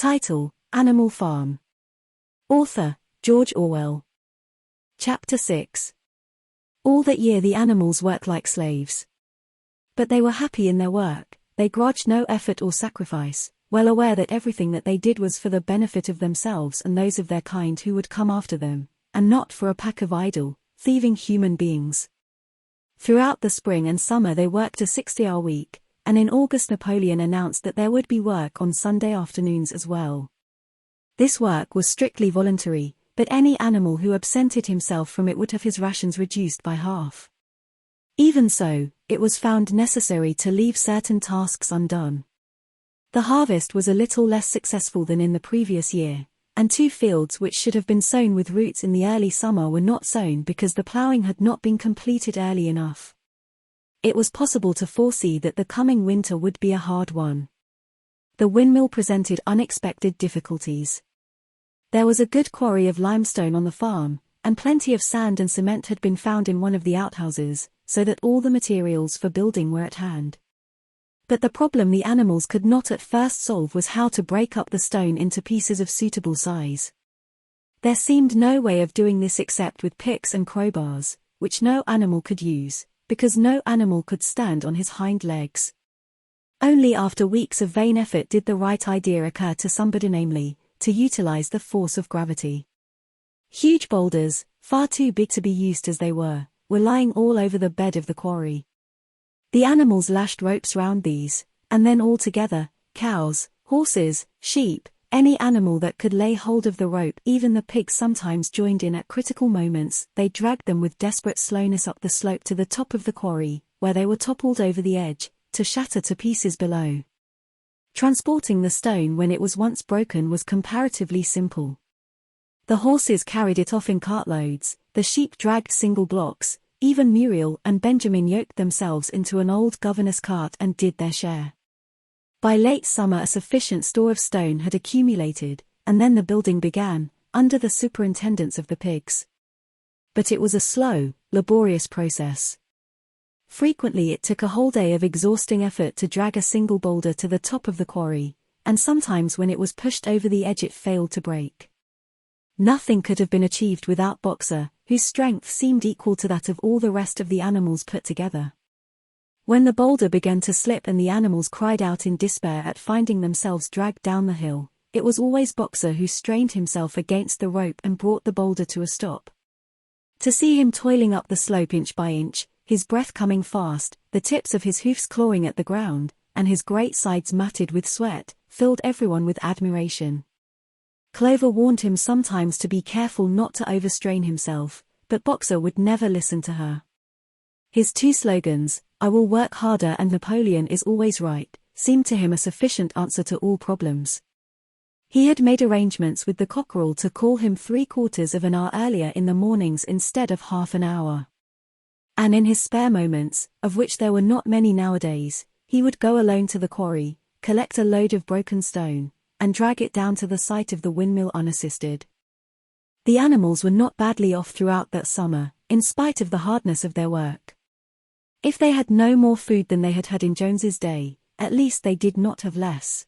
Title: Animal Farm. Author: George Orwell. Chapter 6. All that year the animals work like slaves. But they were happy in their work, they grudged no effort or sacrifice, well aware that everything that they did was for the benefit of themselves and those of their kind who would come after them, and not for a pack of idle, thieving human beings. Throughout the spring and summer they worked a 60-hour week, and in August Napoleon announced that there would be work on Sunday afternoons as well. This work was strictly voluntary, but any animal who absented himself from it would have his rations reduced by half. Even so, it was found necessary to leave certain tasks undone. The harvest was a little less successful than in the previous year, and 2 fields which should have been sown with roots in the early summer were not sown because the ploughing had not been completed early enough. It was possible to foresee that the coming winter would be a hard one. The windmill presented unexpected difficulties. There was a good quarry of limestone on the farm, and plenty of sand and cement had been found in one of the outhouses, so that all the materials for building were at hand. But the problem the animals could not at first solve was how to break up the stone into pieces of suitable size. There seemed no way of doing this except with picks and crowbars, which no animal could use, because no animal could stand on his hind legs. Only after weeks of vain effort did the right idea occur to somebody, namely, to utilize the force of gravity. Huge boulders, far too big to be used as they were lying all over the bed of the quarry. The animals lashed ropes round these, and then all together, cows, horses, sheep, any animal that could lay hold of the rope, even the pigs sometimes joined in at critical moments, they dragged them with desperate slowness up the slope to the top of the quarry, where they were toppled over the edge, to shatter to pieces below. Transporting the stone when it was once broken was comparatively simple. The horses carried it off in cartloads, the sheep dragged single blocks, even Muriel and Benjamin yoked themselves into an old governess cart and did their share. By late summer a sufficient store of stone had accumulated, and then the building began, under the superintendence of the pigs. But it was a slow, laborious process. Frequently it took a whole day of exhausting effort to drag a single boulder to the top of the quarry, and sometimes when it was pushed over the edge it failed to break. Nothing could have been achieved without Boxer, whose strength seemed equal to that of all the rest of the animals put together. When the boulder began to slip and the animals cried out in despair at finding themselves dragged down the hill, it was always Boxer who strained himself against the rope and brought the boulder to a stop. To see him toiling up the slope inch by inch, his breath coming fast, the tips of his hoofs clawing at the ground, and his great sides matted with sweat, filled everyone with admiration. Clover warned him sometimes to be careful not to overstrain himself, but Boxer would never listen to her. His 2 slogans, "I will work harder" and "Napoleon is always right," seemed to him a sufficient answer to all problems. He had made arrangements with the cockerel to call him 3/4 of an hour earlier in the mornings instead of half an hour. And in his spare moments, of which there were not many nowadays, he would go alone to the quarry, collect a load of broken stone, and drag it down to the site of the windmill unassisted. The animals were not badly off throughout that summer, in spite of the hardness of their work. If they had no more food than they had had in Jones's day, at least they did not have less.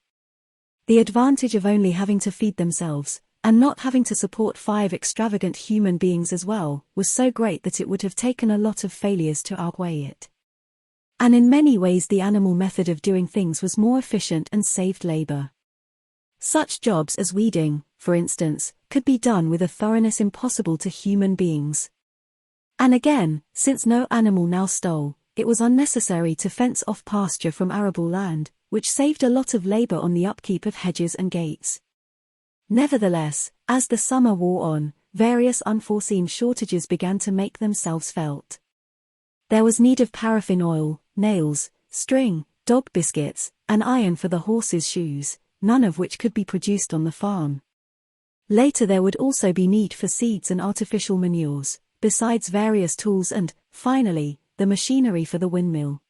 The advantage of only having to feed themselves, and not having to support 5 extravagant human beings as well, was so great that it would have taken a lot of failures to outweigh it. And in many ways the animal method of doing things was more efficient and saved labor. Such jobs as weeding, for instance, could be done with a thoroughness impossible to human beings. And again, since no animal now stole, it was unnecessary to fence off pasture from arable land, which saved a lot of labor on the upkeep of hedges and gates. Nevertheless, as the summer wore on, various unforeseen shortages began to make themselves felt. There was need of paraffin oil, nails, string, dog biscuits, and iron for the horses' shoes, none of which could be produced on the farm. Later there would also be need for seeds and artificial manures, besides various tools and, finally, the machinery for the windmill.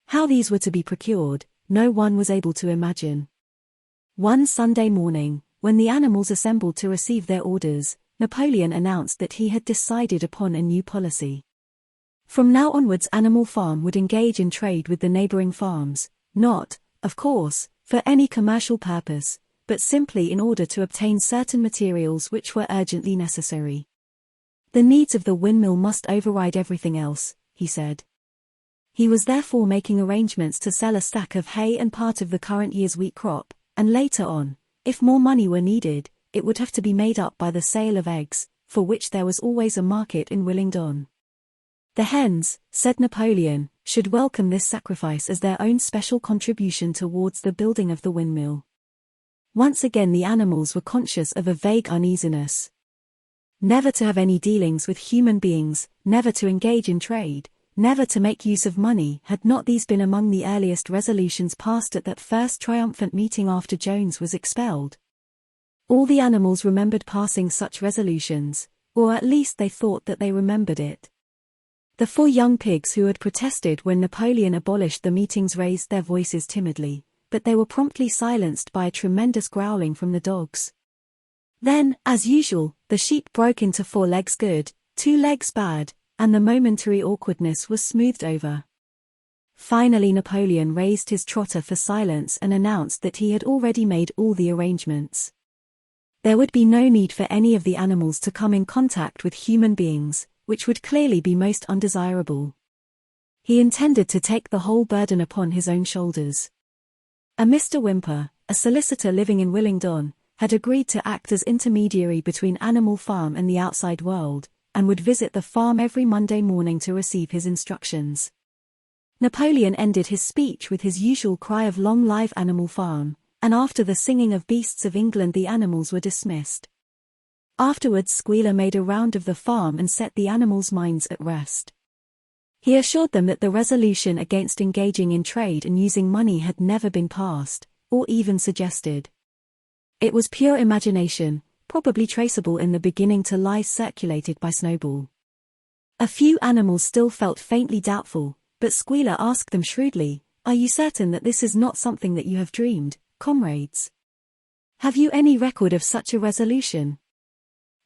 How these were to be procured, no one was able to imagine. One Sunday morning, when the animals assembled to receive their orders, Napoleon announced that he had decided upon a new policy. From now onwards Animal Farm would engage in trade with the neighboring farms, not, of course, for any commercial purpose, but simply in order to obtain certain materials which were urgently necessary. The needs of the windmill must override everything else, he said. He was therefore making arrangements to sell a stack of hay and part of the current year's wheat crop, and later on, if more money were needed, it would have to be made up by the sale of eggs, for which there was always a market in Willingdon. The hens, said Napoleon, should welcome this sacrifice as their own special contribution towards the building of the windmill. Once again the animals were conscious of a vague uneasiness. Never to have any dealings with human beings, never to engage in trade, never to make use of money, had not these been among the earliest resolutions passed at that first triumphant meeting after Jones was expelled? All the animals remembered passing such resolutions, or at least they thought that they remembered it. The 4 young pigs who had protested when Napoleon abolished the meetings raised their voices timidly, but they were promptly silenced by a tremendous growling from the dogs. Then, as usual, the sheep broke into 4 legs good, 2 legs bad, and the momentary awkwardness was smoothed over. Finally Napoleon raised his trotter for silence and announced that he had already made all the arrangements. There would be no need for any of the animals to come in contact with human beings, which would clearly be most undesirable. He intended to take the whole burden upon his own shoulders. A Mr. Whymper, a solicitor living in Willingdon, had agreed to act as intermediary between Animal Farm and the outside world, and would visit the farm every Monday morning to receive his instructions. Napoleon ended his speech with his usual cry of "Long live Animal Farm," and after the singing of Beasts of England the animals were dismissed. Afterwards Squealer made a round of the farm and set the animals' minds at rest. He assured them that the resolution against engaging in trade and using money had never been passed, or even suggested. It was pure imagination, probably traceable in the beginning to lies circulated by Snowball. A few animals still felt faintly doubtful, but Squealer asked them shrewdly, "Are you certain that this is not something that you have dreamed, comrades? Have you any record of such a resolution?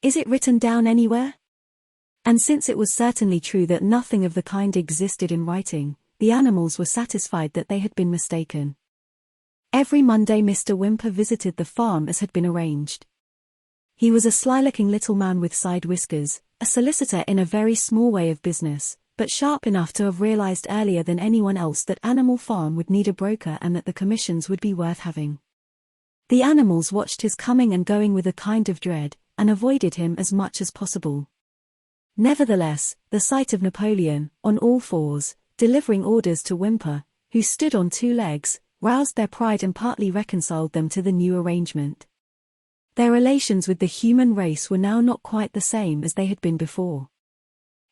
Is it written down anywhere?" And since it was certainly true that nothing of the kind existed in writing, the animals were satisfied that they had been mistaken. Every Monday Mr. Whymper visited the farm as had been arranged. He was a sly-looking little man with side whiskers, a solicitor in a very small way of business, but sharp enough to have realized earlier than anyone else that Animal Farm would need a broker and that the commissions would be worth having. The animals watched his coming and going with a kind of dread, and avoided him as much as possible. Nevertheless, the sight of Napoleon, on all fours, delivering orders to Whymper, who stood on 2 legs, roused their pride and partly reconciled them to the new arrangement. Their relations with the human race were now not quite the same as they had been before.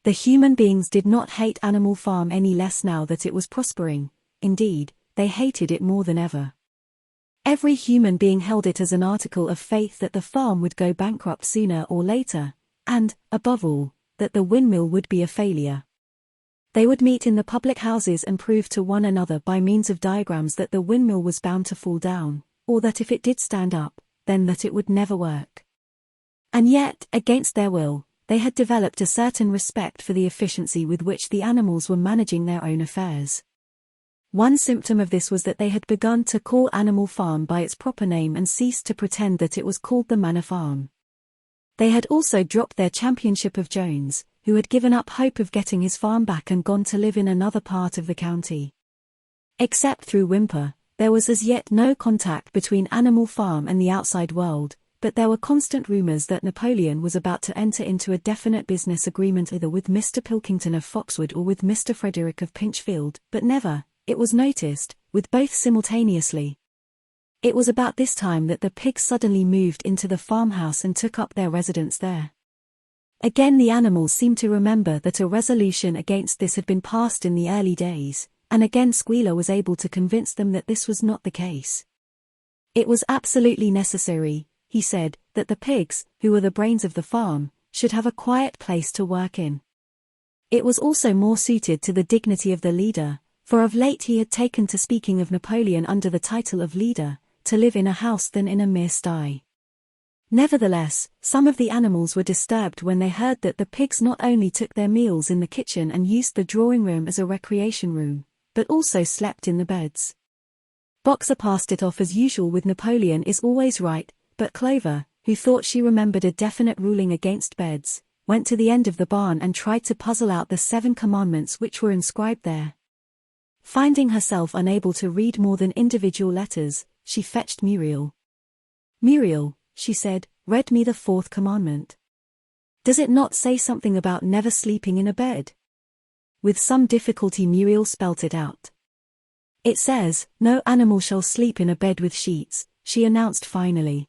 The human beings did not hate Animal Farm any less now that it was prospering; indeed, they hated it more than ever. Every human being held it as an article of faith that the farm would go bankrupt sooner or later, and, above all, that the windmill would be a failure. They would meet in the public houses and prove to one another by means of diagrams that the windmill was bound to fall down, or that if it did stand up, then that it would never work. And yet, against their will, they had developed a certain respect for the efficiency with which the animals were managing their own affairs. One symptom of this was that they had begun to call Animal Farm by its proper name and ceased to pretend that it was called the Manor Farm. They had also dropped their championship of Jones, who had given up hope of getting his farm back and gone to live in another part of the county. Except through Whymper, there was as yet no contact between Animal Farm and the outside world, but there were constant rumors that Napoleon was about to enter into a definite business agreement either with Mr. Pilkington of Foxwood or with Mr. Frederick of Pinchfield, but never, it was noticed, with both simultaneously. It was about this time that the pigs suddenly moved into the farmhouse and took up their residence there. Again the animals seemed to remember that a resolution against this had been passed in the early days, and again Squealer was able to convince them that this was not the case. It was absolutely necessary, he said, that the pigs, who were the brains of the farm, should have a quiet place to work in. It was also more suited to the dignity of the leader, for of late he had taken to speaking of Napoleon under the title of leader, to live in a house than in a mere sty. Nevertheless, some of the animals were disturbed when they heard that the pigs not only took their meals in the kitchen and used the drawing room as a recreation room, but also slept in the beds. Boxer passed it off as usual with Napoleon is always right, but Clover, who thought she remembered a definite ruling against beds, went to the end of the barn and tried to puzzle out the 7 commandments which were inscribed there. Finding herself unable to read more than individual letters, she fetched Muriel. "Muriel," she said, "read me the 4th commandment. Does it not say something about never sleeping in a bed?" With some difficulty Muriel spelt it out. "It says, 'No animal shall sleep in a bed with sheets,'" she announced finally.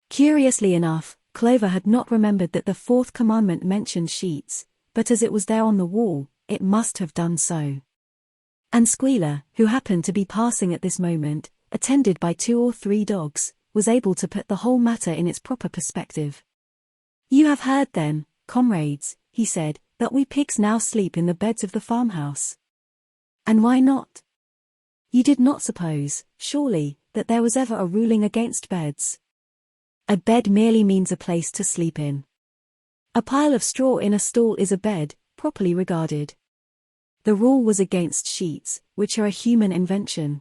Curiously enough, Clover had not remembered that the 4th commandment mentioned sheets, but as it was there on the wall, it must have done so. And Squealer, who happened to be passing at this moment, attended by 2 or 3 dogs, was able to put the whole matter in its proper perspective. "You have heard then, comrades," he said, "that we pigs now sleep in the beds of the farmhouse. And why not? You did not suppose, surely, that there was ever a ruling against beds? A bed merely means a place to sleep in. A pile of straw in a stall is a bed, properly regarded. The rule was against sheets, which are a human invention.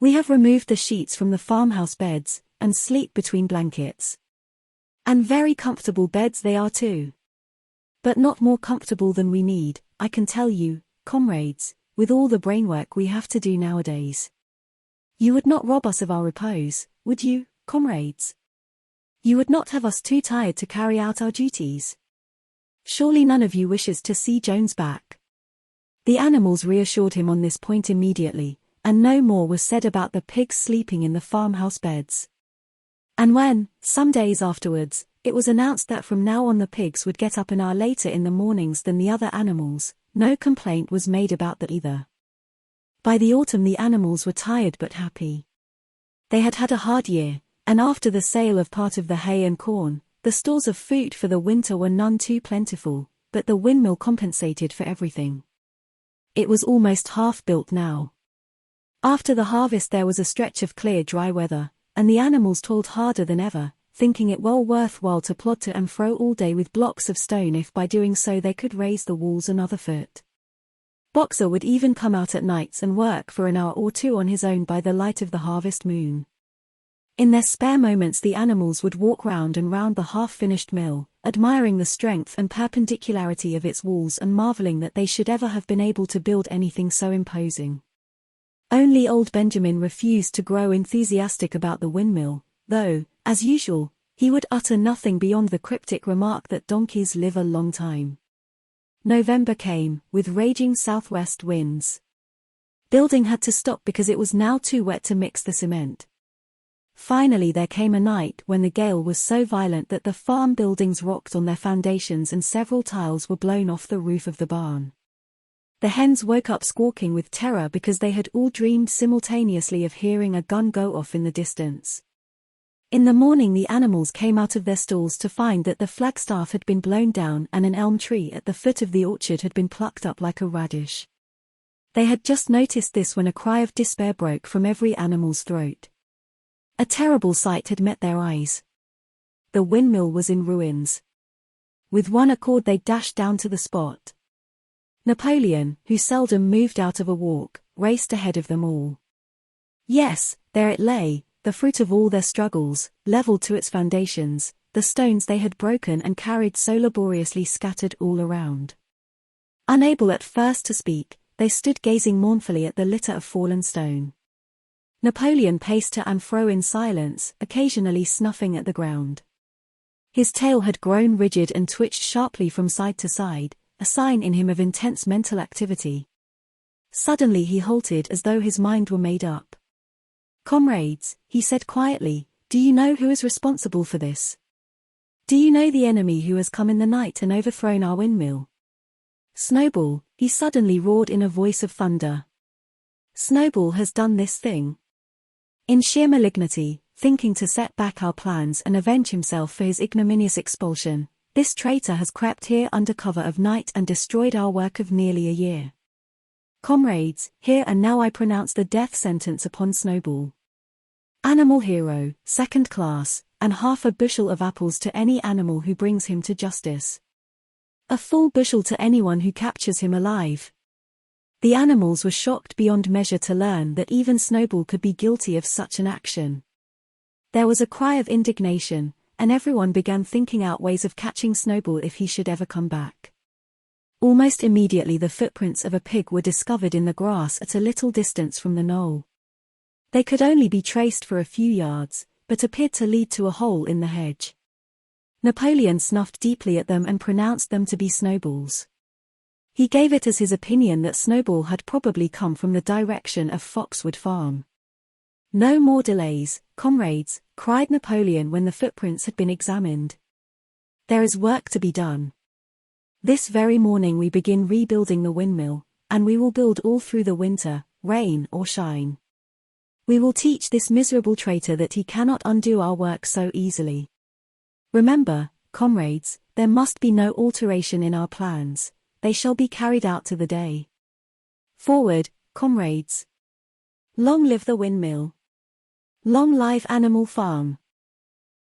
We have removed the sheets from the farmhouse beds, and sleep between blankets. And very comfortable beds they are too. But not more comfortable than we need, I can tell you, comrades, with all the brainwork we have to do nowadays. You would not rob us of our repose, would you, comrades? You would not have us too tired to carry out our duties. Surely none of you wishes to see Jones back." The animals reassured him on this point immediately, and no more was said about the pigs sleeping in the farmhouse beds. And when, some days afterwards, it was announced that from now on the pigs would get up an hour later in the mornings than the other animals, no complaint was made about that either. By the autumn the animals were tired but happy. They had had a hard year, and after the sale of part of the hay and corn, the stores of food for the winter were none too plentiful, but the windmill compensated for everything. It was almost half built now. After the harvest there was a stretch of clear dry weather, and the animals toiled harder than ever, thinking it well worthwhile to plod to and fro all day with blocks of stone if by doing so they could raise the walls another foot. Boxer would even come out at nights and work for an hour or 2 on his own by the light of the harvest moon. In their spare moments the animals would walk round and round the half-finished mill, admiring the strength and perpendicularity of its walls and marveling that they should ever have been able to build anything so imposing. Only old Benjamin refused to grow enthusiastic about the windmill, though, as usual, he would utter nothing beyond the cryptic remark that donkeys live a long time. November came, with raging southwest winds. Building had to stop because it was now too wet to mix the cement. Finally there came a night when the gale was so violent that the farm buildings rocked on their foundations and several tiles were blown off the roof of the barn. The hens woke up squawking with terror because they had all dreamed simultaneously of hearing a gun go off in the distance. In the morning the animals came out of their stalls to find that the flagstaff had been blown down and an elm tree at the foot of the orchard had been plucked up like a radish. They had just noticed this when a cry of despair broke from every animal's throat. A terrible sight had met their eyes. The windmill was in ruins. With one accord they dashed down to the spot. Napoleon, who seldom moved out of a walk, raced ahead of them all. Yes, there it lay, the fruit of all their struggles, levelled to its foundations, the stones they had broken and carried so laboriously scattered all around. Unable at first to speak, they stood gazing mournfully at the litter of fallen stone. Napoleon paced to and fro in silence, occasionally snuffing at the ground. His tail had grown rigid and twitched sharply from side to side, a sign in him of intense mental activity. Suddenly he halted as though his mind were made up. "Comrades," he said quietly, "do you know who is responsible for this? Do you know the enemy who has come in the night and overthrown our windmill? Snowball," he suddenly roared in a voice of thunder. "Snowball has done this thing. In sheer malignity, thinking to set back our plans and avenge himself for his ignominious expulsion, this traitor has crept here under cover of night and destroyed our work of nearly a year. Comrades, here and now I pronounce the death sentence upon Snowball. Animal hero, 2nd class, and half a bushel of apples to any animal who brings him to justice. A full bushel to anyone who captures him alive. The animals were shocked beyond measure to learn that even Snowball could be guilty of such an action. There was a cry of indignation, and everyone began thinking out ways of catching Snowball if he should ever come back. Almost immediately the footprints of a pig were discovered in the grass at a little distance from the knoll. They could only be traced for a few yards, but appeared to lead to a hole in the hedge. Napoleon snuffed deeply at them and pronounced them to be Snowball's. He gave it as his opinion that Snowball had probably come from the direction of Foxwood Farm. "No more delays, comrades," cried Napoleon when the footprints had been examined. "There is work to be done. This very morning we begin rebuilding the windmill, and we will build all through the winter, rain or shine. We will teach this miserable traitor that he cannot undo our work so easily. Remember, comrades, there must be no alteration in our plans. They shall be carried out to the day. Forward, comrades. Long live the windmill. Long live Animal Farm."